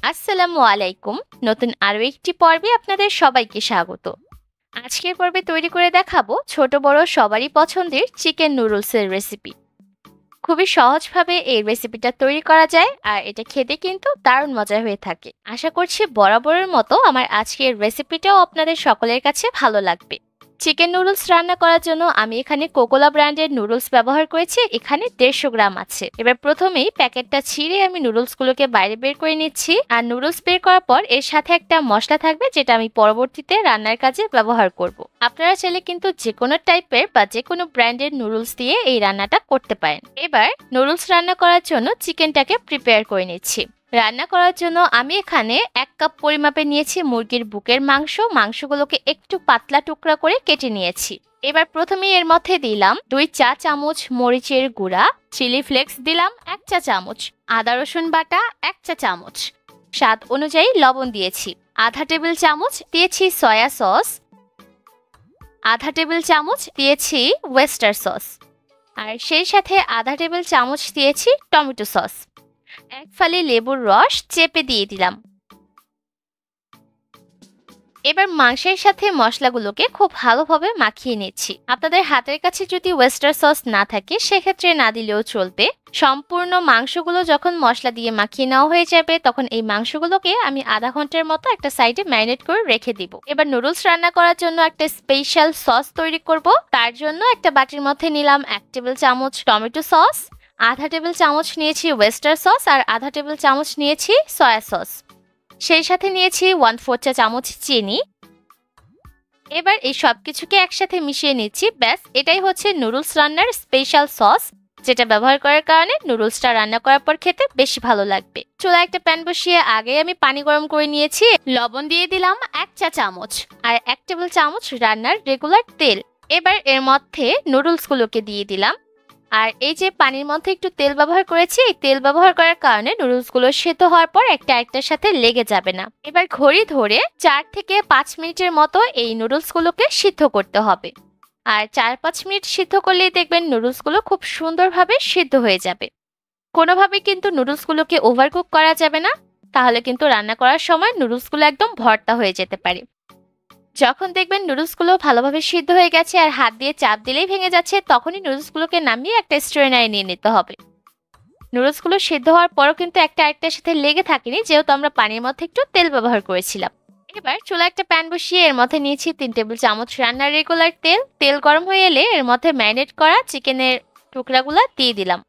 আসসালামু আলাইকুম। নতুন আরো একটি পর্বে আপনাদের সবাইকে স্বাগত। আজকের পর্বে তৈরি করে দেখাবো ছোট বড় সবারই পছন্দের চিকেন নুডলসের রেসিপি। খুবই সহজভাবে এই রেসিপিটা তৈরি করা যায় আর এটা খেতে কিন্তু দারুণ মজা হয়ে থাকে। আশা করছি বরাবরের মতো আমার আজকের রেসিপিটাও আপনাদের সকলের কাছে ভালো লাগবে। চিকেন নুডলস রান্না করার জন্য আমি এখানে কোকোলা ব্র্যান্ডের নুডলস ব্যবহার করেছি। এখানে 150 গ্রাম আছে। এবার প্রথমেই প্যাকেটটা ছিঁড়ে আমি নুডলসগুলোকে বাইরে বের করে নিচ্ছি। আর নুডলস বের করার পর এর সাথে একটা মশলা থাকবে যেটা আমি পরবর্তীতে রান্নার কাজে ব্যবহার করব। আপনারা চাইলে কিন্তু যে কোনো টাইপের বা যে কোনো ব্র্যান্ডের নুডলস দিয়ে এই রান্নাটা করতে পারেন। এবার নুডলস রান্না করার জন্য চিকেনটাকে প্রিপেয়ার করে নিচ্ছি। রান্না করার জন্য আমি এখানে 1 কাপ পরিমাপে নিয়েছি মুরগির বুকের মাংসগুলোকে একটু পাতলা টুকরা করে কেটে নিয়েছি। এবার প্রথমে এর মধ্যে দিলাম 2 চা চামচ মরিচের গুঁড়া, চিলি ফ্লেক্স দিলাম 1 চা চামচ, আদা রসুন বাটা 1 চা চামচ, স্বাদ অনুযায়ী লবণ দিয়েছি, আধা টেবিল চামচ দিয়েছি সয়া সস, আধা টেবিল চামচ দিয়েছি ওয়েস্টার সস, আর সেই সাথে আধা টেবিল চামচ দিয়েছি টমেটো সস। 1 ফালি লেবুর রস চেপে দিয়ে দিলাম। এবার মাংসের সাথে মশলাগুলোকে খুব ভালোভাবে মাখিয়ে নিচ্ছি। আপনাদের হাতের কাছে যদি ওয়েস্টার সস না থাকে সেক্ষেত্রে না দিলেও চলবে। সম্পূর্ণ মাংসগুলো যখন মশলা দিয়ে মাখিয়ে নেওয়া হয়ে যাবে তখন এই মাংসগুলোকে আমি আধা ঘন্টার মতো একটা সাইডে ম্যারিনেট করে রেখে দিব। এবার নুডলস রান্না করার জন্য একটা স্পেশাল সস তৈরি করব। তার জন্য একটা বাটির মধ্যে নিলাম 1 টেবিল চামচ টমেটো সস, আধা টেবিল চামচ নিয়েছি ওয়েস্টার সস আর আধা টেবিল চামচ নিয়েছি সয়া সস, সেই সাথে নিয়েছি 1/4 চা চামচ চিনি। এবার এই সবকিছুকে একসাথে মিশিয়ে নিচ্ছি। ব্যাস, এটাই হচ্ছে নুডলস রান্নার স্পেশাল সস, যেটা ব্যবহার করার কারণে নুডলসটা রান্না করার পর খেতে বেশি ভালো লাগবে। চুলায় একটা প্যান বসিয়ে আগে আমি পানি গরম করে নিয়েছি। লবণ দিয়ে দিলাম 1 চা চামচ আর 1 টেবিল চামচ রান্নার রেগুলার তেল। এবার এর মধ্যে নুডলসগুলোকে দিয়ে দিলাম। আর এই যে পানির মধ্যে একটু তেল ব্যবহার করেছি, এই তেল ব্যবহার করার কারণে নুডলসগুলো সেদ্ধ হওয়ার পর একটা আরেকটার সাথে লেগে যাবে না। এবার ঘড়ি ধরে 4 থেকে 5 মিনিটের মতো এই নুডলসগুলোকে সিদ্ধ করতে হবে। আর 4-5 মিনিট সিদ্ধ করলেই দেখবেন নুডলসগুলো খুব সুন্দরভাবে সিদ্ধ হয়ে যাবে। কোনোভাবে কিন্তু নুডলসগুলোকে ওভারকুক করা যাবে না, তাহলে কিন্তু রান্না করার সময় নুডলসগুলো একদম ভর্তা হয়ে যেতে পারে। যখন দেখবেন নুডলসগুলো ভালোভাবে সিদ্ধ হয়ে গেছে আর হাত দিয়ে চাপ দিলেই ভেঙে যাচ্ছে, তখনই নুডলসগুলোকে নামিয়ে একটা স্ট্রেনারে নিয়ে নিতে হবে। নুডলসগুলো সিদ্ধ হওয়ার পরও কিন্তু একটা আরেকটার সাথে লেগে থাকেনি, যেহেতু আমরা পানির মধ্যে একটু তেল ব্যবহার করেছিলাম। এবার চুলায় একটা প্যান বসিয়ে এর মধ্যে নিয়েছি 3 টেবিল চামচ রান্নার রেগুলার তেল। তেল গরম হয়ে এলে এর মধ্যে ম্যারিনেট করা চিকেনের টুকরাগুলো দিয়ে দিলাম।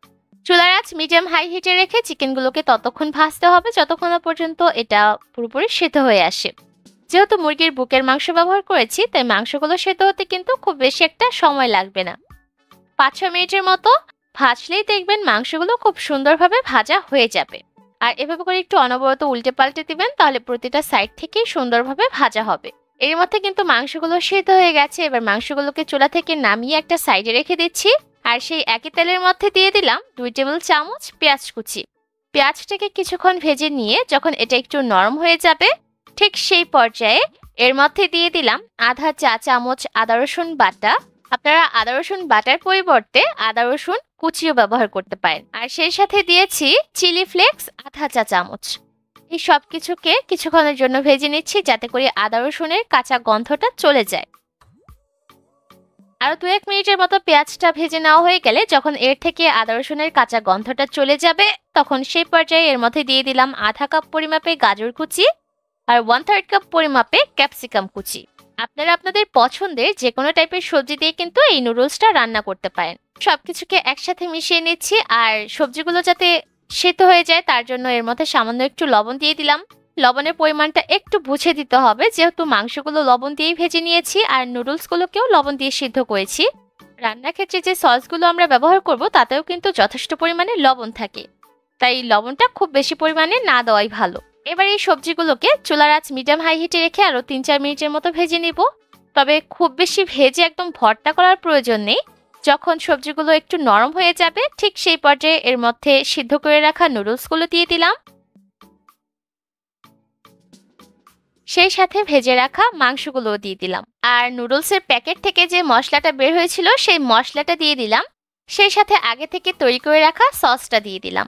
চুলার আঁচ মিডিয়াম হাই হিটে রেখে চিকেনগুলোকে ততক্ষণ ভাজতে হবে যতক্ষণ না পর্যন্ত এটা পুরোপুরি সিদ্ধ হয়ে আসে। যেহেতু মুরগির বুকের মাংস ব্যবহার করেছি, তাই মাংসগুলো সেদ্ধ হতে কিন্তু খুব বেশি একটা সময় লাগবে না। 5-6 মিনিটের মতো ভাজলেই দেখবেন মাংসগুলো খুব সুন্দরভাবে ভাজা হয়ে যাবে। আর এভাবে করে একটু অনবরত উল্টে পাল্টে দিবেন, তাহলে প্রতিটা সাইড থেকেই সুন্দরভাবে ভাজা হবে। এর মধ্যে কিন্তু মাংসগুলো সেদ্ধ হয়ে গেছে। এবার মাংসগুলোকে চুলা থেকে নামিয়ে একটা সাইডে রেখে দিচ্ছি। আর সেই একই তেলের মধ্যে দিয়ে দিলাম 2 টেবিল চামচ পেঁয়াজ কুচি। পেঁয়াজটাকে কিছুক্ষণ ভেজে নিয়ে যখন এটা একটু নরম হয়ে যাবে, ঠিক সেই পর্যায়ে এর মধ্যে দিয়ে দিলাম আধা চা চামচ আদা রসুন বাটা। আপনারা আদা রসুন বাটার পরিবর্তে আদা রসুন কুচিও ব্যবহার করতে পারেন। আর সেই সাথে দিয়েছি চিলি ফ্লেক্স আধা চা চামচ। এই সব কিছুকে কিছুক্ষণের জন্য ভেজে নিচ্ছি, যাতে করে আদা রসুনের কাঁচা গন্ধটা চলে যায়। আরো 2-1 মিনিটের মতো পেঁয়াজটা ভেজে নেওয়া হয়ে গেলে যখন এর থেকে আদা রসুনের কাঁচা গন্ধটা চলে যাবে, তখন সেই পর্যায়ে এর মধ্যে দিয়ে দিলাম আধা কাপ পরিমাপে গাজর কুচি আর 1/3 কাপ পরিমাপে ক্যাপসিকাম কুচি। আপনারা আপনাদের পছন্দের যে কোনো টাইপের সবজি দিয়ে কিন্তু এই নুডলসটা রান্না করতে পারেন। সবকিছুকে একসাথে মিশিয়ে নিচ্ছি। আর সবজিগুলো যাতে সেদ্ধ হয়ে যায় তার জন্য এর মধ্যে সামান্য একটু লবণ দিয়ে দিলাম। লবণের পরিমাণটা একটু বুঝে দিতে হবে, যেহেতু মাংসগুলো লবণ দিয়েই ভেজে নিয়েছি আর নুডলসগুলোকেও লবণ দিয়ে সিদ্ধ করেছি। রান্নার ক্ষেত্রে যে সসগুলো আমরা ব্যবহার করব তাতেও কিন্তু যথেষ্ট পরিমাণে লবণ থাকে, তাই লবণটা খুব বেশি পরিমাণে না দেওয়াই ভালো। এবার এই সবজিগুলোকে চুলার আঁচ মিডিয়াম হাই হিটে রেখে আরো 3-4 মিনিটের মতো ভেজে নিব। তবে খুব বেশি ভেজে একদম ভর্তা করার প্রয়োজন নেই। যখন সবজিগুলো একটু নরম হয়ে যাবে ঠিক সেই পর্যায়ে এর মধ্যে সিদ্ধ করে রাখা নুডলসগুলো দিয়ে দিলাম। সেই সাথে ভেজে রাখা মাংসগুলো দিয়ে দিলাম। আর নুডলসের প্যাকেট থেকে যে মশলাটা বের হয়েছিল সেই মশলাটা দিয়ে দিলাম। সেই সাথে আগে থেকে তৈরি করে রাখা সসটা দিয়ে দিলাম।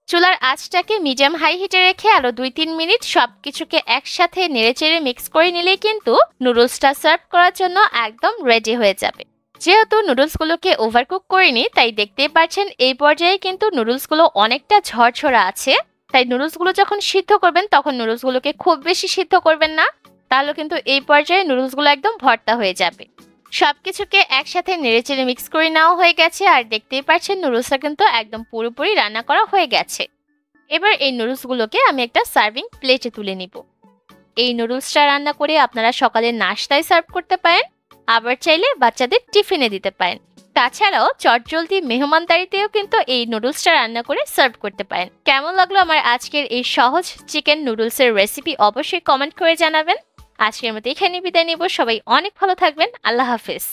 চুলার আঁচটাকে মিডিয়াম হাই হিটে রেখে আরো 2-3 মিনিট সবকিছুকে একসাথে নেড়েচেড়ে মিক্স করে নিলেই কিন্তু নুডলসটা সার্ভ করার জন্য একদম রেডি হয়ে যাবে। যেহেতু নুডলসগুলোকে ওভারকুক করিনি, তাই দেখতেই পাচ্ছেন এই পর্যায়ে কিন্তু নুডলসগুলো অনেকটা ঝরঝরা আছে। তাই নুডলসগুলো যখন সিদ্ধ করবেন তখন নুডলসগুলোকে খুব বেশি সিদ্ধ করবেন না, তাহলে কিন্তু এই পর্যায়ে নুডলসগুলো একদম ভর্তা হয়ে যাবে। সবকিছুকে একসাথে নেড়েচেড়ে মিক্স করে নেওয়া হয়ে গেছে, আর দেখতেই পাচ্ছেন নুডলসটা কিন্তু একদম পুরোপুরি রান্না করা হয়ে গেছে। এবার এই নুডলসগুলোকে আমি একটা সার্ভিং প্লেটে তুলে নিব। এই নুডলসটা রান্না করে আপনারা সকালের নাস্তায় সার্ভ করতে পারেন, আবার চাইলে বাচ্চাদের টিফিনে দিতে পারেন। তাছাড়াও চটজলদি মেহমানদারিতেও কিন্তু এই নুডলসটা রান্না করে সার্ভ করতে পারেন। কেমন লাগলো আমার আজকের এই সহজ চিকেন নুডলসের রেসিপি অবশ্যই কমেন্ট করে জানাবেন। আজকের মতো এখানে বিদায় নিব। সবাই অনেক ভালো থাকবেন। আল্লাহ হাফেজ।